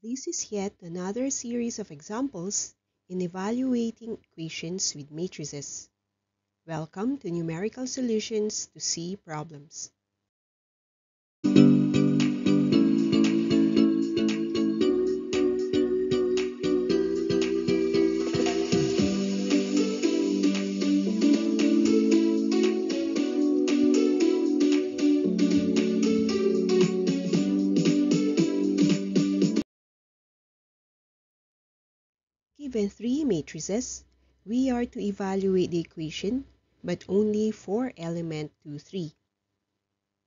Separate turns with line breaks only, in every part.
This is yet another series of examples in evaluating equations with matrices. Welcome to Numerical Solutions to C Problems. Given three matrices, we are to evaluate the equation, but only for element 2, 3.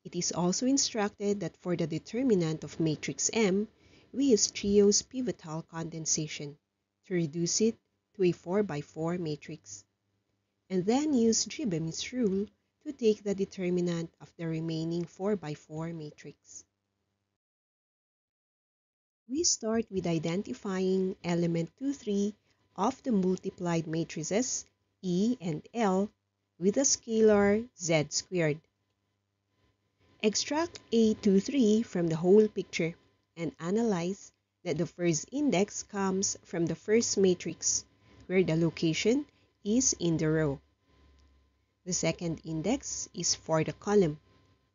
It is also instructed that for the determinant of matrix M, we use Cheo's pivotal condensation to reduce it to a 4x4 matrix, and then use Gibbons rule to take the determinant of the remaining 4x4 matrix. We start with identifying element 2, 3 of the multiplied matrices E and L with a scalar z squared. Extract A2, 3 from the whole picture and analyze that the first index comes from the first matrix, where the location is in the row. The second index is for the column,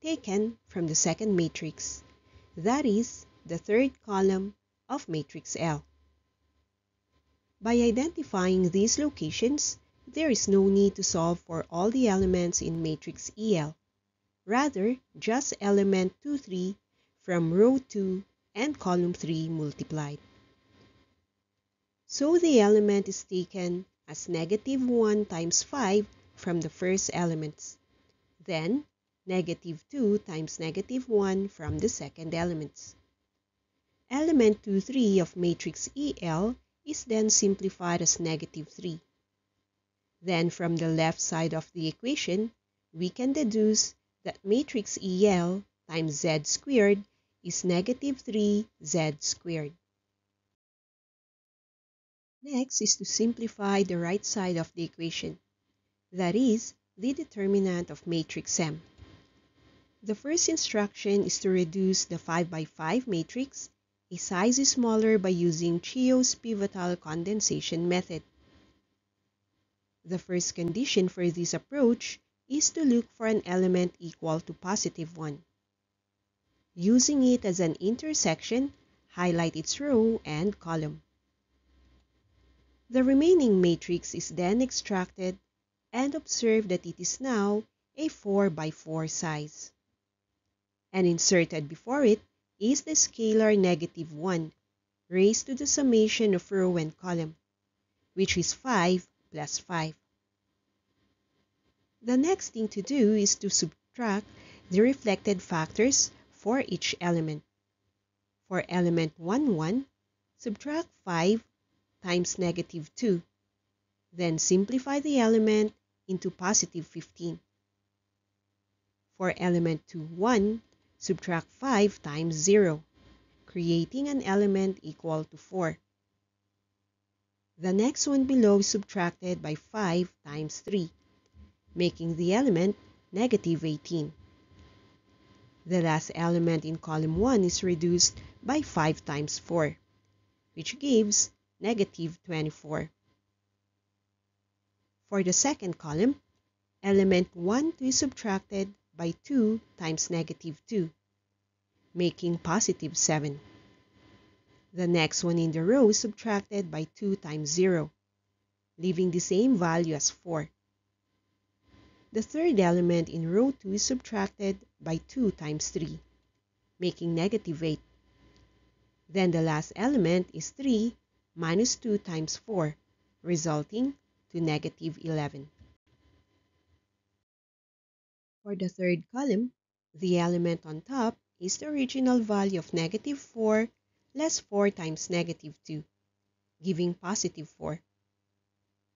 taken from the second matrix, that is, the third column of matrix L. By identifying these locations, there is no need to solve for all the elements in matrix EL. Rather, just element 2, 3 from row 2 and column 3 multiplied. So the element is taken as -1 times 5 from the first elements, then -2 times -1 from the second elements. Element 2, 3 of matrix EL is then simplified as -3. Then from the left side of the equation, we can deduce that matrix EL times z squared is -3z squared. Next is to simplify the right side of the equation, that is, the determinant of matrix M. The first instruction is to reduce the 5x5 matrix a size smaller by using Cheo's pivotal condensation method. The first condition for this approach is to look for an element equal to +1. Using it as an intersection, highlight its row and column. The remaining matrix is then extracted and observe that it is now a 4x4 size. And inserted before it is the scalar -1 raised to the summation of row and column, which is 5 plus 5. The next thing to do is to subtract the reflected factors for each element. For element 1, 1, subtract 5 times -2. Then simplify the element into +15. For element 2, 1, subtract 5 times 0, creating an element equal to 4. The next one below is subtracted by 5 times 3, making the element -18. The last element in column 1 is reduced by 5 times 4, which gives -24. For the second column, element 1, 2 is subtracted by 2 times -2, making +7. The next one in the row is subtracted by 2 times 0, leaving the same value as 4. The third element in row 2 is subtracted by 2 times 3, making -8. Then the last element is 3 minus 2 times 4, resulting to -11. For the third column, the element on top is the original value of -4 less 4 times -2, giving +4.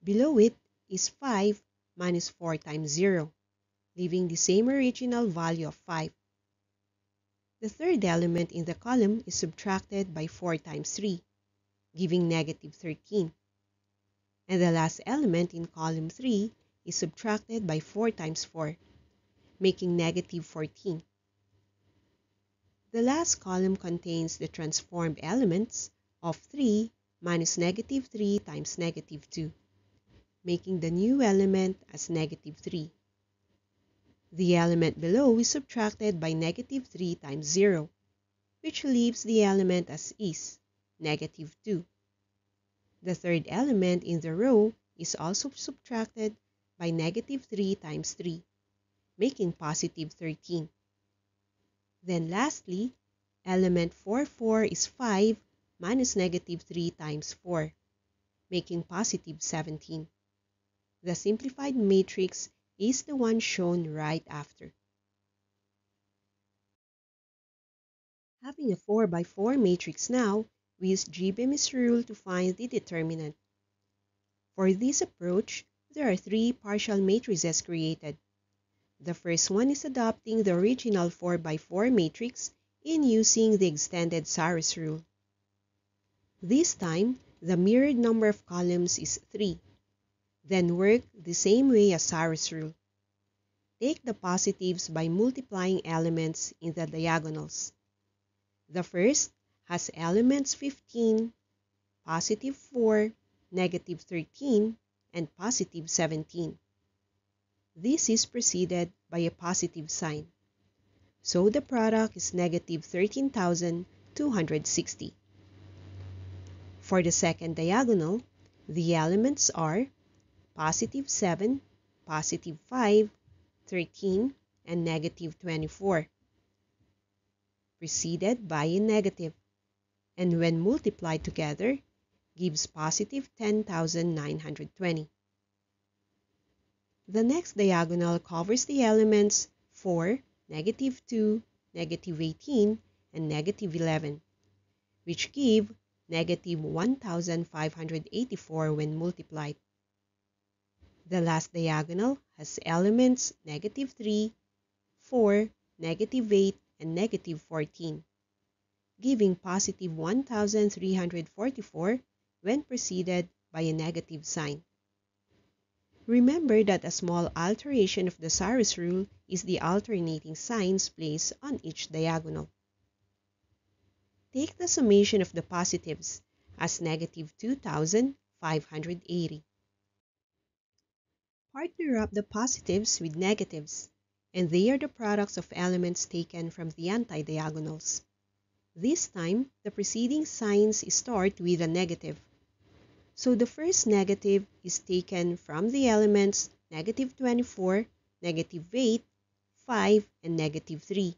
Below it is 5 minus 4 times 0, leaving the same original value of 5. The third element in the column is subtracted by 4 times 3, giving -13. And the last element in column 3 is subtracted by 4 times 4, making -14. The last column contains the transformed elements of 3 minus negative 3 times negative 2, making the new element as negative 3. The element below is subtracted by negative 3 times 0, which leaves the element as is, negative 2. The third element in the row is also subtracted by negative 3 times 3, making positive 13. Then lastly, element 4 is 5 minus negative 3 times 4, making positive 17. The simplified matrix is the one shown right after. Having a 4 by 4 matrix now, we use Gibbs rule to find the determinant. For this approach, there are 3 partial matrices created. The first one is adopting the original 4 by 4 matrix in using the extended Saros rule. This time, the mirrored number of columns is 3. Then work the same way as Saros rule. Take the positives by multiplying elements in the diagonals. The first has elements 15, positive 4, negative 13, and positive 17. This is preceded by a positive sign. So the product is negative 13,260. For the second diagonal, the elements are positive 7, positive 5, 13, and negative 24, preceded by a negative, and when multiplied together, gives positive 10,920. The next diagonal covers the elements 4, negative 2, negative 18, and negative 11, which give negative 1,584 when multiplied. The last diagonal has elements negative 3, 4, negative 8, and negative 14, giving positive 1,344 when preceded by a negative sign. Remember that a small alteration of the Saros rule is the alternating signs placed on each diagonal. Take the summation of the positives as negative 2,580. Partner up the positives with negatives, and they are the products of elements taken from the anti-diagonals. This time, the preceding signs start with a negative. So the first negative is taken from the elements negative 24, negative 8, 5, and negative 3,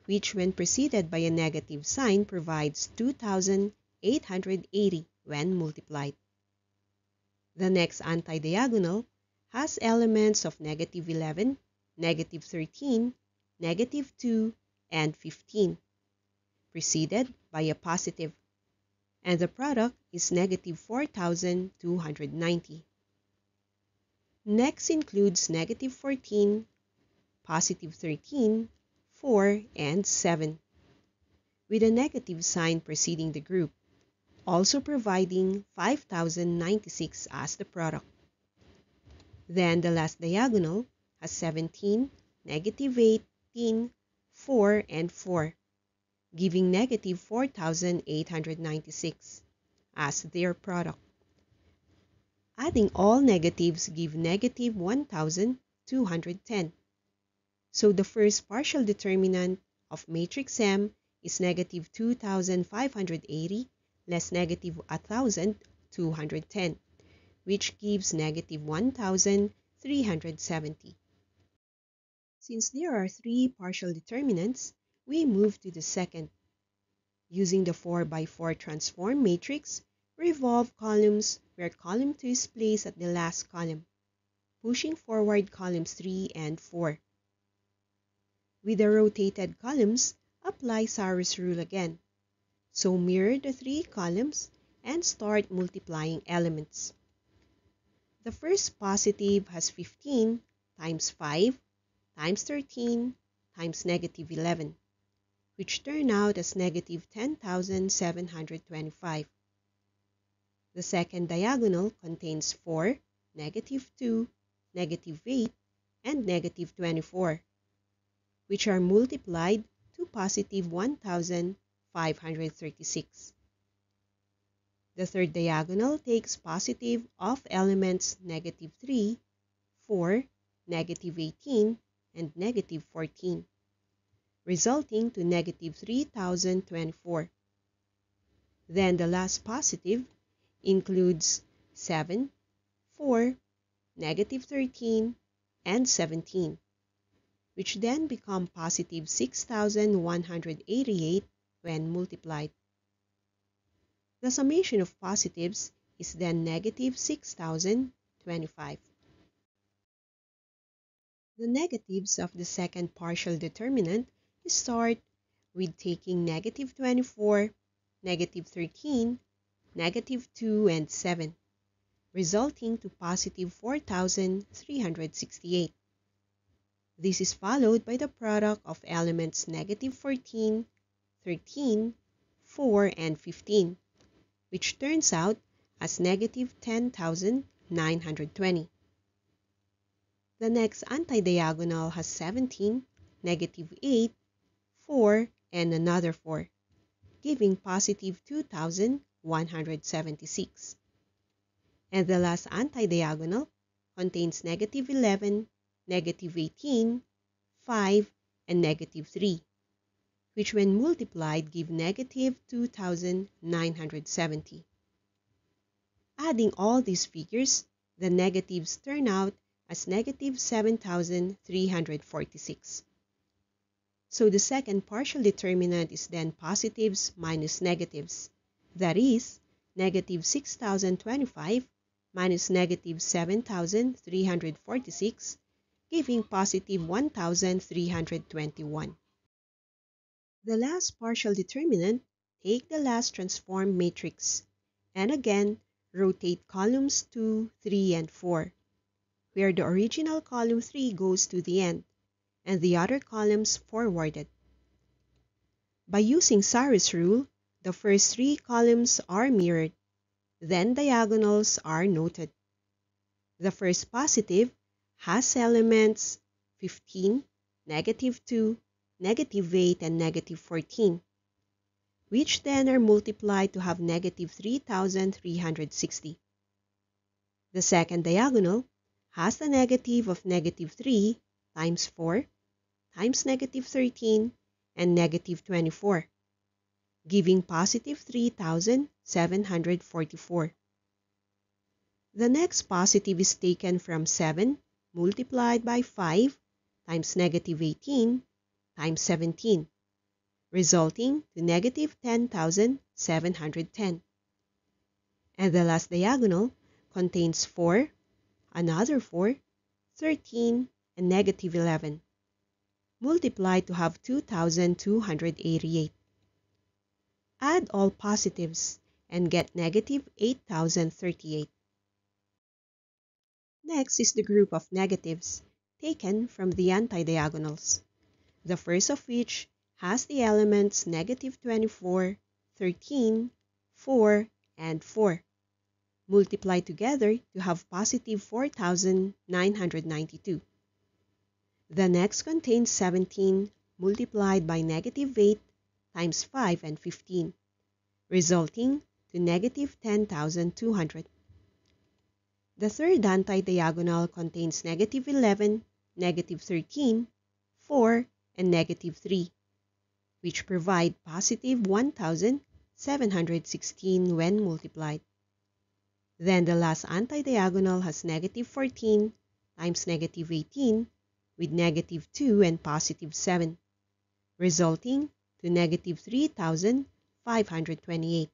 which when preceded by a negative sign provides 2,880 when multiplied. The next anti-diagonal has elements of negative 11, negative 13, negative 2, and 15, preceded by a positive, and the product is negative 4,290. Next includes negative 14, positive 13, 4, and 7, with a negative sign preceding the group, also providing 5,096 as the product. Then the last diagonal has 17, negative 18, 4, and 4, giving negative 4,896 as their product. Adding all negatives give negative 1,210. So the first partial determinant of matrix M is negative 2,580 less negative 1,210, which gives negative 1,370. Since there are 3 partial determinants, we move to the second. Using the 4 by 4 transform matrix, revolve columns where column 2 is placed at the last column, pushing forward columns 3 and 4. With the rotated columns, apply Saros rule again. So mirror the 3 columns and start multiplying elements. The first positive has 15 times 5 times 13 times negative 11, which turn out as negative 10,725. The second diagonal contains 4, negative 2, negative 8, and negative 24, which are multiplied to positive 1,536. The third diagonal takes positive of elements negative 3, 4, negative 18, and negative 14, resulting to negative 3024. Then the last positive includes 7, 4, negative 13, and 17, which then become positive 6,188 when multiplied. The summation of positives is then negative 6,025. The negatives of the second partial determinant start with taking negative 24, negative 13, negative 2, and 7, resulting to positive 4,368. This is followed by the product of elements negative 14, 13, 4, and 15, which turns out as negative 10,920. The next anti-diagonal has 17, negative 8, 4, and another 4, giving positive 2,176. And the last anti-diagonal contains negative 11, negative 18, 5, and negative 3, which when multiplied give negative 2,970. Adding all these figures, the negatives turn out as negative 7,346. So the second partial determinant is then positives minus negatives. That is, negative 6,025 minus negative 7,346, giving positive 1,321. The last partial determinant, take the last transformed matrix, and again, rotate columns 2, 3, and 4, where the original column 3 goes to the end, and the other columns forwarded. By using Sarri's rule, the first 3 columns are mirrored, then diagonals are noted. The first positive has elements 15, negative 2, negative 8, and negative 14, which then are multiplied to have negative 3,360. The second diagonal has the negative of negative 3 times 4 times negative 13 and negative 24, giving positive 3,744. The next positive is taken from 7 multiplied by 5 times negative 18 times 17, resulting to negative 10,710. And the last diagonal contains 4, another 4, 13, and negative 11, multiplied to have 2,288. Add all positives and get negative 8,038. Next is the group of negatives, taken from the anti-diagonals, the first of which has the elements negative 24, 13, 4, and 4, multiplied together to have positive 4,992. The next contains 17 multiplied by negative 8 times 5 and 15, resulting to negative 10,200. The third anti-diagonal contains negative 11, negative 13, 4, and negative 3, which provide positive 1,716 when multiplied. Then the last anti-diagonal has negative 14 times negative 18 with negative 2 and positive 7, resulting to negative 3,528.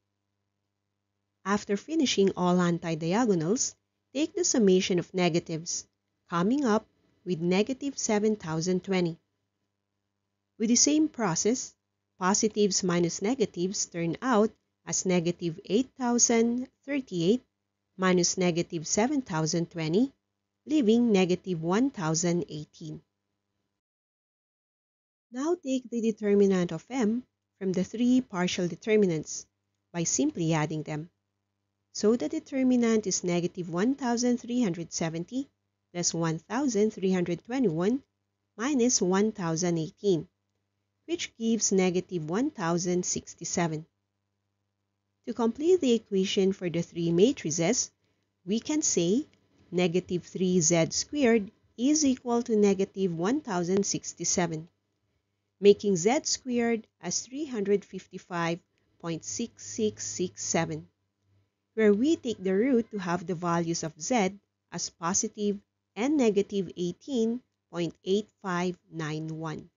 After finishing all anti-diagonals, take the summation of negatives, coming up with negative 7,020. With the same process, positives minus negatives turn out as negative 8,038 minus negative 7,020, leaving negative 1,018. Now take the determinant of m from the 3 partial determinants by simply adding them. So the determinant is negative 1,370 plus 1,321 minus 1,018, which gives negative 1,067. To complete the equation for the three matrices, we can say negative 3z squared is equal to negative 1067, making z squared as 355.6667, where we take the root to have the values of z as positive and negative 18.8591.